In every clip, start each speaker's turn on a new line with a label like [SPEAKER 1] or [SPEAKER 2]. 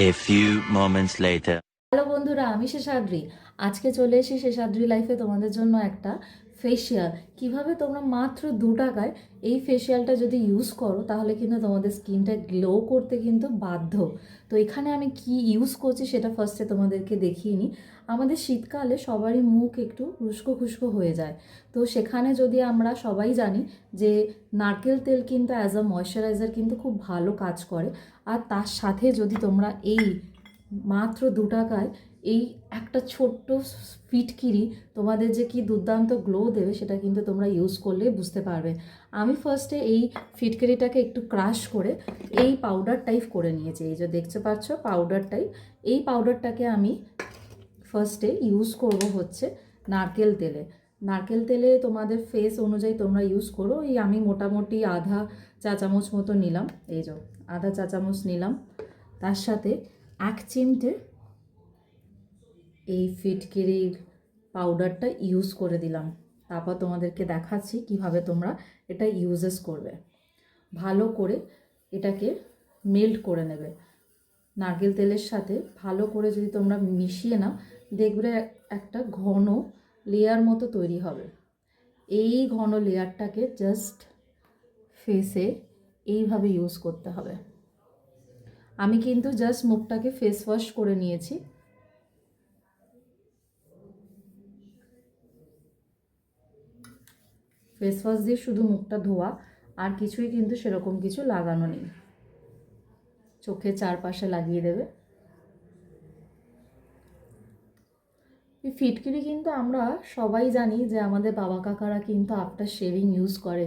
[SPEAKER 1] A few moments later.
[SPEAKER 2] Hello বন্ধুরা, আমি শেষাদ্রি। আজকে চলে এসেছি শেষাদ্রি লাইফে তোমাদের জন্য একটা ফেসিয়াল। কিভাবে তোমরা মাত্র 2 টাকায় এই ফেসিয়ালটা যদি ইউজ করো তাহলে কিন্তু তোমাদের স্কিনটা গ্লো করতে কিন্তু বাধ্য। তো এখানে আমি কি ইউজ করছি সেটা ফার্স্টে তোমাদেরকে দেখিয়ে নিই। আমাদের শীতকালে সবারই মুখ একটু উস্কো খুস্কো হয়ে যায়। তো সেখানে যদি আমরা সবাই জানি যে নারকেল তেল কিন্তু অ্যাজ আ ময়শ্চারাইজার কিন্তু খুব ভালো কাজ করে। আর তার সাথে যদি তোমরা এই মাত্র 2 টাকায় এই একটা ছোট্ট ফিটকিরি তোমাদের যে কি দুর্দান্ত গ্লো দেবে সেটা কিন্তু তোমরা ইউজ করলে বুঝতে পারবে। আমি ফার্স্টে এই ফিটকিরিটাকে একটু ক্রাশ করে এই পাউডার টাইপ করে নিয়েছি। এই যে দেখতে পাচ্ছ পাউডার টাইপ, এই পাউডারটাকে আমি ফার্স্টে ইউজ করব হচ্ছে নারকেল তেলে। নারকেল তেলে তোমাদের ফেস অনুযায়ী তোমরা ইউজ করো। এই আমি মোটামুটি আধা চা চামচ মতো নিলাম, এই যে আধা চা চামচ নিলাম। তার সাথে 1 চিমটে এই ফিটকিরির পাউডারটা ইউজ করে দিলাম। তারপর তোমাদেরকে দেখাচ্ছি কিভাবে তোমরা এটা ইউজেস করবে। ভালো করে এটাকে মেল্ট করে নেবে নারকেল তেলের সাথে। ভালো করে যদি তোমরা মিশিয়ে নাও দেখবে একটা ঘন লেয়ার মতো তৈরি হবে। এই ঘন লেয়ারটাকে জাস্ট ফেসে এইভাবে ইউজ করতে হবে। আমি কিন্তু জাস্ট মুখটাকে ফেস ওয়াশ করে নিয়েছি। ফেস ওয়াশ দিয়ে শুধু মুখটা ধোয়া, আর কিছুই কিন্তু সেরকম কিছু লাগানো নেই। চোখের চারপাশে লাগিয়ে দেবে। এই ফিটকিরি কিন্তু আমরা সবাই জানি যে আমাদের বাবা কাকারা কিন্তু আফটার শেভিং ইউজ করে।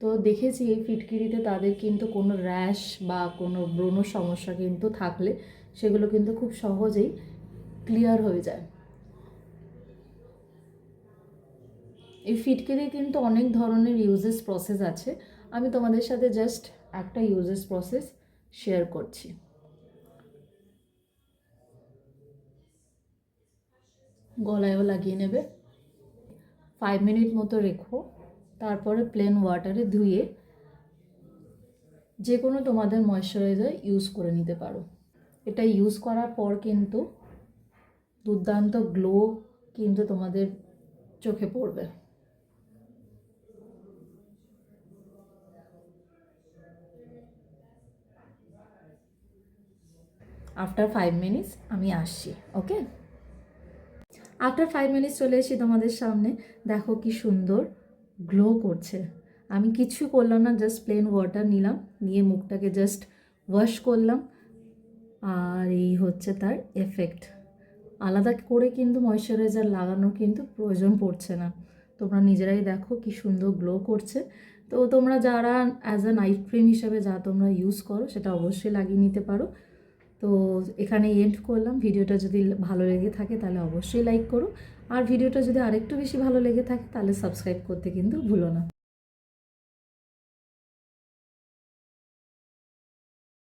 [SPEAKER 2] তো দেখেছি এই ফিটকিরিতে তাদের কিন্তু কোনো র্যাশ বা কোনো ব্রণ সমস্যা কিন্তু থাকলে সেগুলো কিন্তু খুব সহজেই ক্লিয়ার হয়ে যায়। এই ফিটকিরি কিন্তু অনেক ধরনের ইউজেস প্রসেস আছে। আমি তোমাদের সাথে জাস্ট একটা ইউজেস প্রসেস শেয়ার করছি। গলায়ও লাগিয়ে নেবে, 5 মিনিট মতো রেখো। তারপরে প্লেন ওয়াটারে ধুয়ে যে কোনো তোমাদের ময়শ্চারাইজার ইউজ করে নিতে পারো। এটা ইউজ করার পর কিন্তু দুর্দান্ত গ্লো কিন্তু তোমাদের চোখে পড়বে। আফটার 5 মিনিটস আমি আসছি, ওকে। আফটার 5 মিনিটস চলে এসেছি তোমাদের সামনে। দেখো কি সুন্দর গ্লো করছে। আমি কিছু করলাম না, জাস্ট প্লেন ওয়াটার নিলাম, নিয়ে মুখটাকে জাস্ট ওয়াশ করলাম। আর এই হচ্ছে তার এফেক্ট। আলাদা করে কিন্তু ময়শ্চারাইজার লাগানোর কিন্তু প্রয়োজন পড়ছে না। তোমরা নিজেরাই দেখো কি সুন্দর গ্লো করছে। তো তোমরা যারা অ্যাজ আ নাইট ক্রিম হিসাবে যা তোমরা ইউজ করো সেটা অবশ্যই লাগিয়ে নিতে পারো। তো এখানে এন্ড করলাম। ভিডিওটা যদি ভালো লেগে থাকে তাহলে অবশ্যই লাইক করো, আর ভিডিওটা যদি আরেকটু বেশি ভালো লেগে থাকে তাহলে সাবস্ক্রাইব করতে কিন্তু ভুলো না।